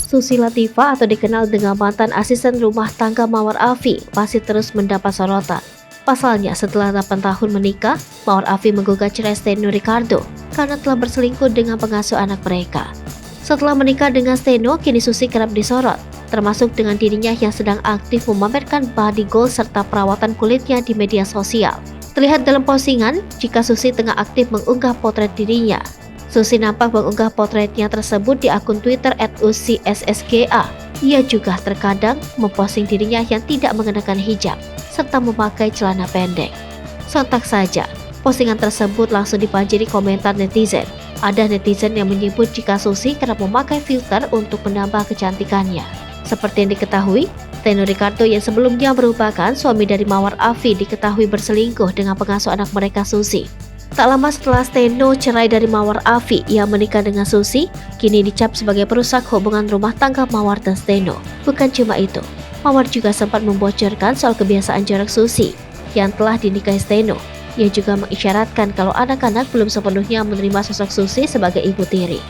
Susi Latifah atau dikenal dengan mantan asisten rumah tangga Mawar Afi masih terus mendapat sorotan. Pasalnya, setelah 8 tahun menikah, Mawar Afi menggugat cerai Steno Ricardo karena telah berselingkuh dengan pengasuh anak mereka. Setelah menikah dengan Steno, kini Susi kerap disorot, termasuk dengan dirinya yang sedang aktif memamerkan body goal serta perawatan kulitnya di media sosial. Terlihat dalam postingan jika Susi tengah aktif mengunggah potret dirinya. Susi nampak mengunggah potretnya tersebut di akun Twitter @usissga. Ia juga terkadang memposting dirinya yang tidak mengenakan hijab serta memakai celana pendek. Sontak saja, postingan tersebut langsung dibanjiri komentar netizen. Ada netizen yang menyebut jika Susi kerap memakai filter untuk menambah kecantikannya. Seperti yang diketahui, Steno Ricardo yang sebelumnya merupakan suami dari Mawar Afi diketahui berselingkuh dengan pengasuh anak mereka Susi. Tak lama setelah Steno cerai dari Mawar Afi yang menikah dengan Susi, kini dicap sebagai perusak hubungan rumah tangga Mawar dan Steno. Bukan cuma itu, Mawar juga sempat membocorkan soal kebiasaan jorok Susi yang telah dinikahi Steno. Ia juga mengisyaratkan kalau anak-anak belum sepenuhnya menerima sosok Susi sebagai ibu tiri.